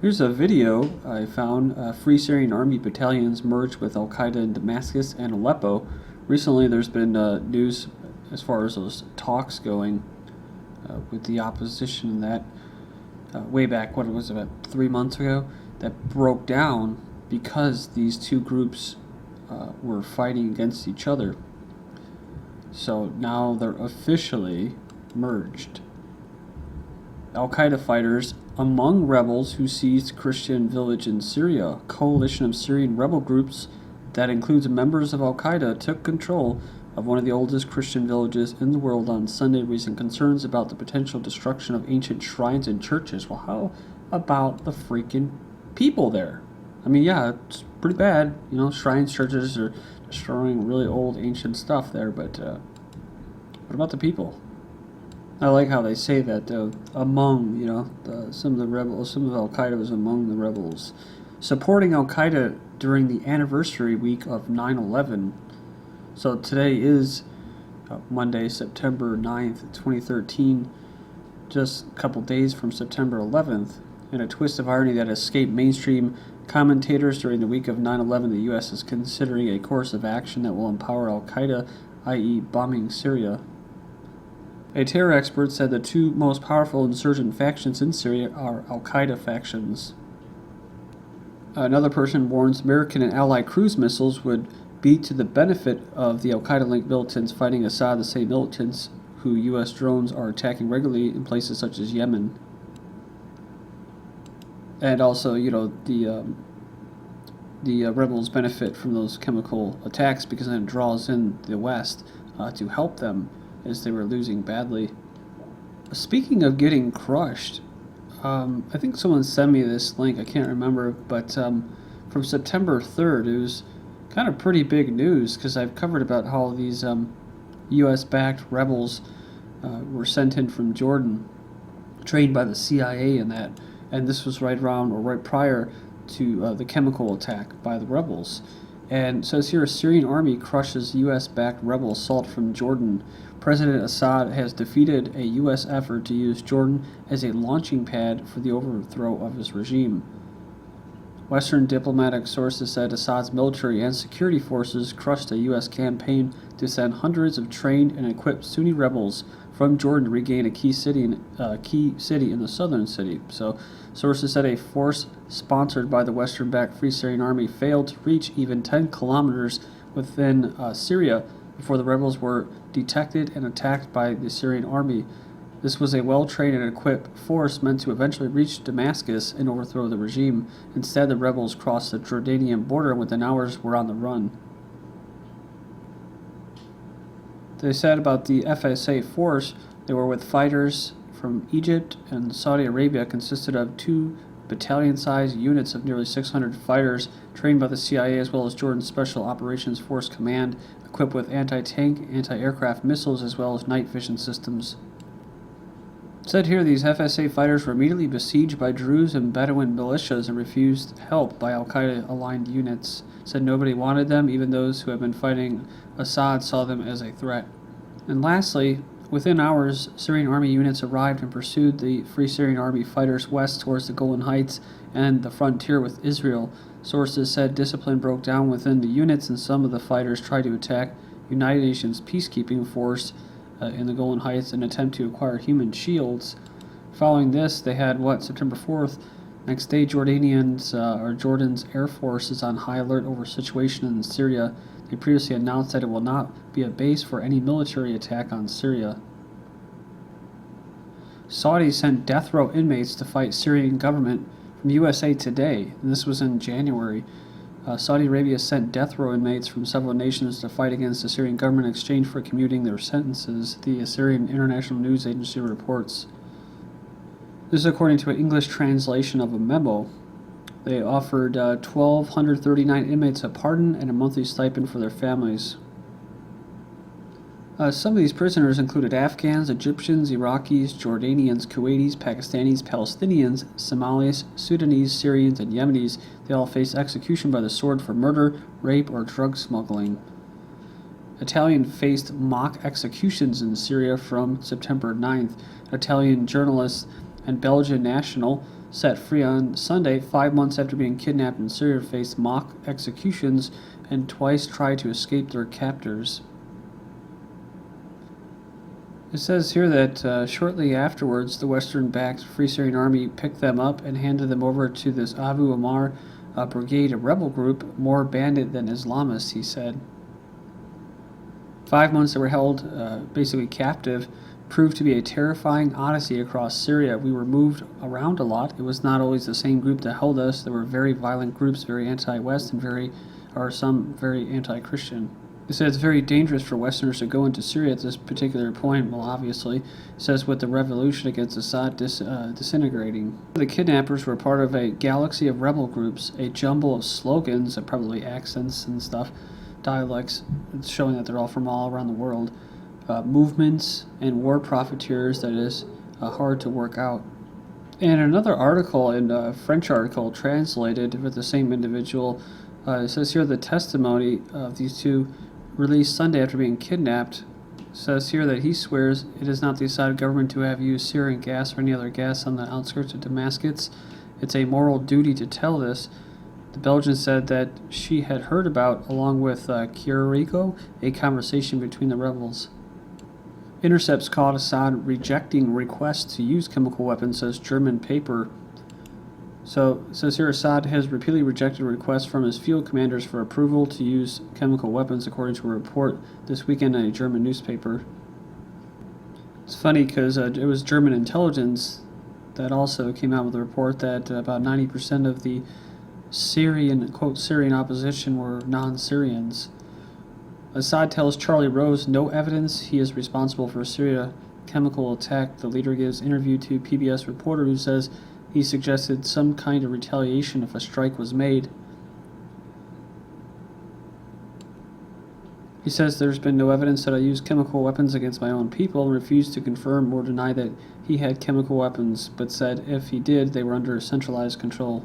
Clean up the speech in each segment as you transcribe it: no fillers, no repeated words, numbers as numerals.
Here's a video I found. Free Syrian Army battalions merged with Al Qaeda in Damascus and Aleppo. Recently, there's been news as far as those talks going with the opposition and that way back, what was it, about 3 months ago, that broke down because these two groups were fighting against each other. So now they're officially merged. Al Qaeda fighters among rebels who seized Christian village in Syria. A coalition of Syrian rebel groups that includes members of Al Qaeda took control of one of the oldest Christian villages in the world on Sunday, raising concerns about the potential destruction of ancient shrines and churches. Well, how about the freaking people there? I mean, yeah, it's pretty bad. You know, shrines, churches are destroying really old, ancient stuff there, but what about the people? I like how they say that among, some of the rebels, some of Al Qaeda was among the rebels, supporting Al Qaeda during the anniversary week of 9/11. So today is Monday, September 9th, 2013, just a couple days from September 11th. In a twist of irony that escaped mainstream commentators during the week of 9/11, the U.S. is considering a course of action that will empower Al Qaeda, i.e., bombing Syria. A terror expert said the two most powerful insurgent factions in Syria are Al Qaeda factions. Another person warns American and Allied cruise missiles would be to the benefit of the Al Qaeda-linked militants fighting Assad, the same militants who U.S. drones are attacking regularly in places such as Yemen. And also, the rebels benefit from those chemical attacks because then it draws in the West to help them as they were losing badly. Speaking of getting crushed, I think someone sent me this link, I can't remember, but from September 3rd, it was kind of pretty big news because I've covered about how these U.S.-backed rebels were sent in from Jordan, trained by the CIA and that, and this was right around or right prior to the chemical attack by the rebels. And it says here, a Syrian army crushes U.S.-backed rebel assault from Jordan. President Assad has defeated a U.S. effort to use Jordan as a launching pad for the overthrow of his regime. Western diplomatic sources said Assad's military and security forces crushed a U.S. campaign to send hundreds of trained and equipped Sunni rebels from Jordan to regain a key city in the southern city. So, sources said a force sponsored by the Western-backed Free Syrian Army failed to reach even 10 kilometers within Syria before the rebels were detected and attacked by the Syrian army. This was a well-trained and equipped force meant to eventually reach Damascus and overthrow the regime. Instead, the rebels crossed the Jordanian border and within hours were on the run. They said about the FSA force, they were with fighters from Egypt and Saudi Arabia, consisted of 2 battalion-sized units of nearly 600 fighters trained by the CIA as well as Jordan's Special Operations Force Command, equipped with anti-tank, anti-aircraft missiles as well as night vision systems. It said here these FSA fighters were immediately besieged by Druze and Bedouin militias and refused help by al-Qaeda-aligned units. It said nobody wanted them, even those who had been fighting Assad saw them as a threat. And lastly, within hours, Syrian army units arrived and pursued the Free Syrian Army fighters west towards the Golan Heights and the frontier with Israel. Sources said discipline broke down within the units and some of the fighters tried to attack United Nations peacekeeping force in the Golan Heights in an attempt to acquire human shields. Following this, they had September 4th. Next day, Jordan's Air Force is on high alert over the situation in Syria. They previously announced that it will not be a base for any military attack on Syria. Saudi sent death row inmates to fight Syrian government from USA Today, and this was in January. Saudi Arabia sent death row inmates from several nations to fight against the Syrian government in exchange for commuting their sentences, the Syrian International News Agency reports. This is according to an English translation of a memo. They offered 1,239 inmates a pardon and a monthly stipend for their families. Some of these prisoners included Afghans, Egyptians, Iraqis, Jordanians, Kuwaitis, Pakistanis, Palestinians, Somalis, Sudanese, Syrians, and Yemenis. They all face execution by the sword for murder, rape, or drug smuggling. Italian faced mock executions in Syria from September 9th. Italian journalist and Belgian national set free on Sunday, 5 months after being kidnapped in Syria, faced mock executions and twice tried to escape their captors. It says here that shortly afterwards, the Western-backed Free Syrian Army picked them up and handed them over to this Abu Ammar brigade, a rebel group, more bandit than Islamists, he said. 5 months they were held basically captive proved to be a terrifying odyssey across Syria. We were moved around a lot. It was not always the same group that held us. There were very violent groups, very anti-West and some very anti-Christian. It says it's very dangerous for Westerners to go into Syria at this particular point. Well, obviously, it says with the revolution against Assad disintegrating. The kidnappers were part of a galaxy of rebel groups, a jumble of slogans, probably accents and stuff, dialects, showing that they're all from all around the world, movements and war profiteers that is hard to work out. And another article, a French article translated with the same individual, it says here the testimony of these two released Sunday after being kidnapped says here that he swears it is not the Assad government to have used Syrian gas or any other gas on the outskirts of Damascus. It's a moral duty to tell this. The Belgian said that she had heard about, along with Chiarico, a conversation between the rebels. Intercepts caught Assad rejecting requests to use chemical weapons, says German paper. So it says here Assad has repeatedly rejected requests from his field commanders for approval to use chemical weapons, according to a report this weekend in a German newspaper. It's funny because it was German intelligence that also came out with a report that about 90% of the Syrian, quote, Syrian opposition were non-Syrians. Assad tells Charlie Rose no evidence he is responsible for Syria chemical attack. The leader gives interview to PBS reporter who says he suggested some kind of retaliation if a strike was made. He says there's been no evidence that I used chemical weapons against my own people and refused to confirm or deny that he had chemical weapons, but said if he did, they were under centralized control.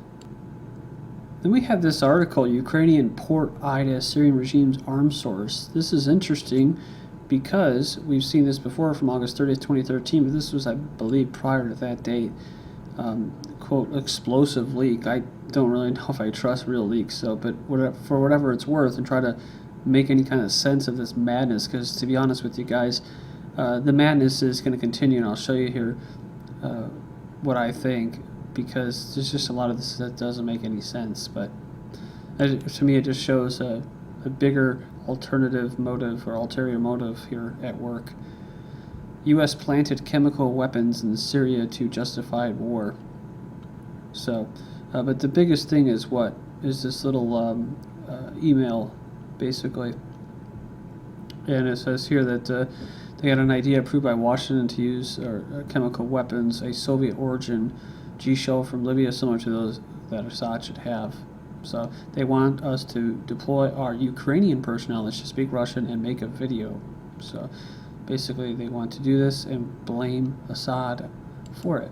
Then we have this article, Ukrainian port eyed as Syrian regime's arms source. This is interesting because we've seen this before from August 30th, 2013, but this was, I believe, prior to that date. Quote, explosive leak. I don't really know if I trust real leaks, but for whatever it's worth, and try to make any kind of sense of this madness, because to be honest with you guys, the madness is going to continue, and I'll show you here what I think, because there's just a lot of this that doesn't make any sense, but to me it just shows a bigger alternative motive or ulterior motive here at work. U.S. planted chemical weapons in Syria to justify war. So, but the biggest thing is what? Is this little email, basically. And it says here that they had an idea approved by Washington to use chemical weapons, a Soviet origin G-shell from Libya, similar to those that Assad should have. So they want us to deploy our Ukrainian personnel that should speak Russian and make a video. So basically, they want to do this and blame Assad for it.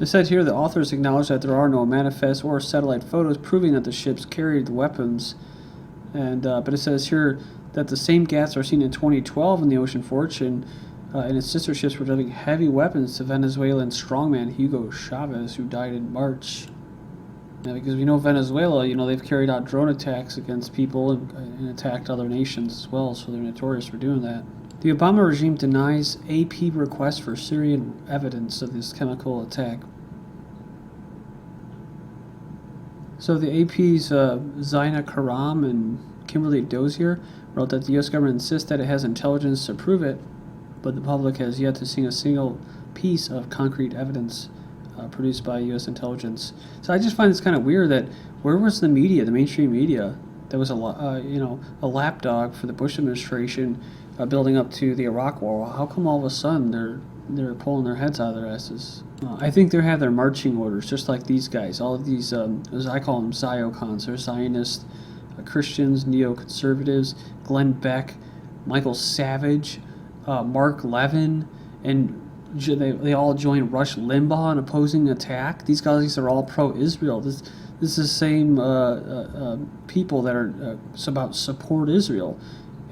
It said here the authors acknowledge that there are no manifest or satellite photos proving that the ships carried the weapons, and but it says here that the same gas are seen in 2012 in the Ocean Fortune, and its sister ships were delivering heavy weapons to Venezuelan strongman Hugo Chavez, who died in March. Now, because we know Venezuela, they've carried out drone attacks against people and attacked other nations as well, so they're notorious for doing that. The Obama regime denies AP requests for Syrian evidence of this chemical attack. So the AP's Zaina Karam and Kimberly Dozier wrote that the U.S. government insists that it has intelligence to prove it, but the public has yet to see a single piece of concrete evidence produced by U.S. intelligence. So I just find this kind of weird that where was the media, the mainstream media, that was a lapdog for the Bush administration building up to the Iraq War? How come all of a sudden they're pulling their heads out of their asses? I think they have their marching orders, just like these guys. All of these, as I call them, Ziocons. They're Zionist Christians, neoconservatives, Glenn Beck, Michael Savage, Mark Levin, and they all joined Rush Limbaugh in opposing attack. These guys are all pro-Israel. This is the same people that are about support Israel.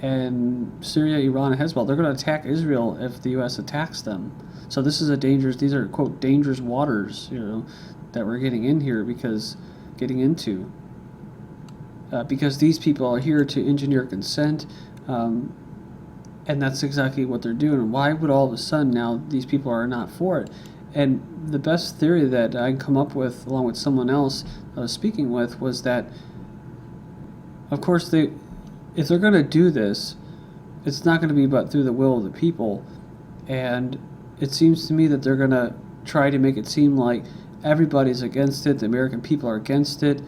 And Syria, Iran, and Hezbollah, they're going to attack Israel if the U.S. attacks them. So this is these are, quote, dangerous waters, that we're getting into, because these people are here to engineer consent, and that's exactly what they're doing. Why would all of a sudden now these people are not for it? And the best theory that I come up with, along with someone else I was speaking with, was that, of course, if they're going to do this, it's not going to be but through the will of the people. And it seems to me that they're going to try to make it seem like everybody's against it, the American people are against it.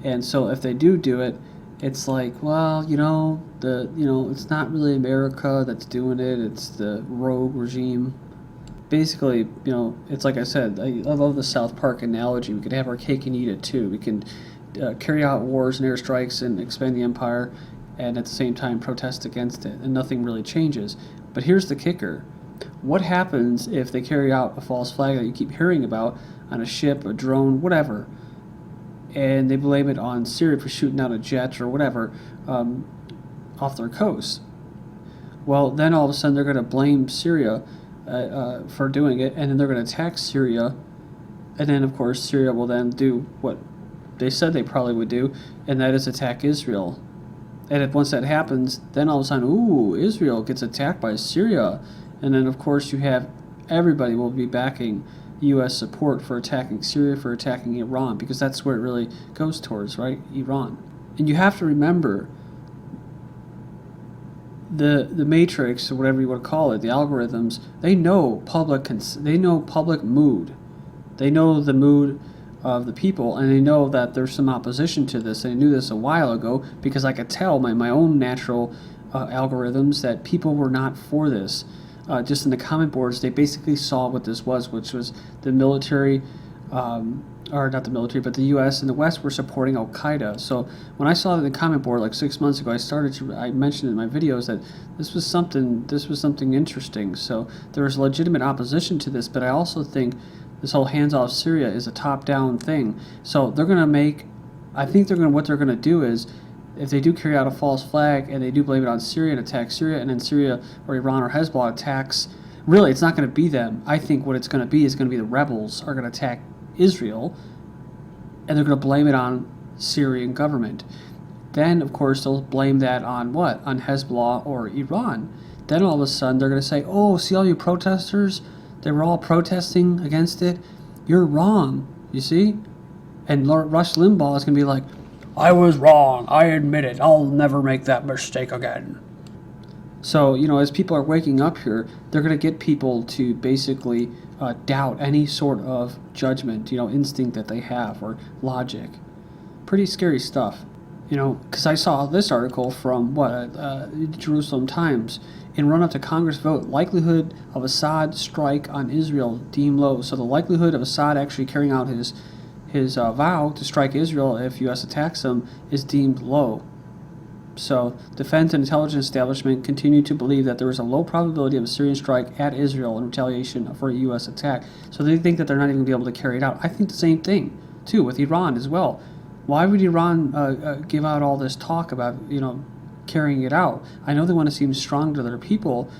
And so if they do it, it's like, well, it's not really America that's doing it, it's the rogue regime. Basically, it's like I said, I love the South Park analogy. We could have our cake and eat it too. We can carry out wars and airstrikes and expand the empire, and at the same time protest against it, and nothing really changes. But here's the kicker. What happens if they carry out a false flag that you keep hearing about on a ship, a drone, whatever, and they blame it on Syria for shooting out a jet or whatever off their coast? Well, then all of a sudden they're going to blame Syria for doing it, and then they're going to attack Syria, and then of course Syria will then do what they said they probably would do, and that is attack Israel. And if once that happens, then all of a sudden, Israel gets attacked by Syria, and then of course everybody will be backing U.S. support for attacking Syria, for attacking Iran, because that's where it really goes towards, right? Iran. And you have to remember, the matrix, or whatever you want to call it, the algorithms, they know public mood. They know the mood of the people, and they know that there's some opposition to this. They knew this a while ago, because I could tell my own natural algorithms that people were not for this. Just in the comment boards, they basically saw what this was, which was the military, or not the military, but the U.S. and the West were supporting Al-Qaeda. So when I saw it in the comment board like 6 months ago, I mentioned in my videos that this was something interesting. So there was legitimate opposition to this, but I also think this whole hands-off Syria is a top-down thing. So what they're going to do is, if they do carry out a false flag and they do blame it on Syria and attack Syria, and then Syria or Iran or Hezbollah attacks, really it's not going to be them. I think what it's going to be is going to be the rebels are going to attack Israel, and they're going to blame it on Syrian government. Then, of course, they'll blame that on what? On Hezbollah or Iran. Then all of a sudden they're going to say, see all you protesters? They were all protesting against it. You're wrong, you see? And Rush Limbaugh is going to be like, I was wrong. I admit it. I'll never make that mistake again. So, as people are waking up here, they're going to get people to basically doubt any sort of judgment, instinct that they have, or logic. Pretty scary stuff. Because I saw this article from, Jerusalem Times. In run-up to Congress vote, likelihood of Assad strike on Israel deemed low. So the likelihood of Assad actually carrying out his vow to strike Israel if U.S. attacks them is deemed low. So defense and intelligence establishment continue to believe that there is a low probability of a Syrian strike at Israel in retaliation for a U.S. attack. So they think that they're not even going to be able to carry it out. I think the same thing, too, with Iran as well. Why would Iran give out all this talk about, carrying it out? I know they want to seem strong to their people,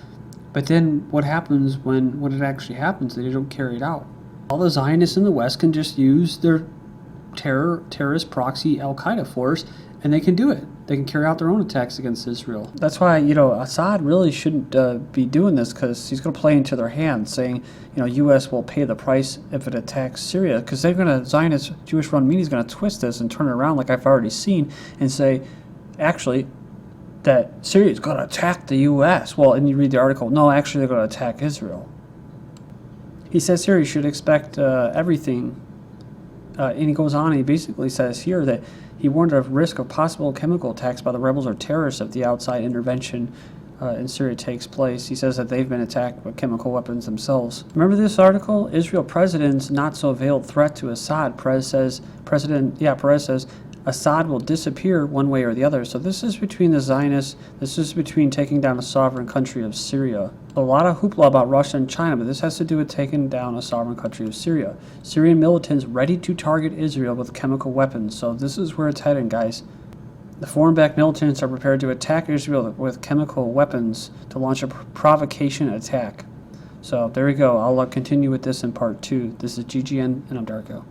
but then what happens when it actually happens? They don't carry it out. All the Zionists in the West can just use their terrorist proxy Al-Qaeda force, and they can do it. They can carry out their own attacks against Israel. That's why, Assad really shouldn't be doing this, because he's going to play into their hands, saying, U.S. will pay the price if it attacks Syria, because Zionist Jewish-run media is going to twist this and turn it around, like I've already seen, and say, actually, that Syria is going to attack the U.S. Well, and you read the article, no, actually they're going to attack Israel. He says here you should expect everything. And he goes on and he basically says here that he warned of risk of possible chemical attacks by the rebels or terrorists if the outside intervention in Syria takes place. He says that they've been attacked with chemical weapons themselves. Remember this article? Israel president's not-so-veiled threat to Assad. Perez says Assad will disappear one way or the other. So this is between the Zionists. This is between taking down a sovereign country of Syria. A lot of hoopla about Russia and China, but this has to do with taking down a sovereign country of Syria. Syrian militants ready to target Israel with chemical weapons. So this is where it's heading, guys. The foreign-backed militants are prepared to attack Israel with chemical weapons to launch a provocation attack. So there we go. I'll continue with this in part 2. This is GGN, and I'm Darko.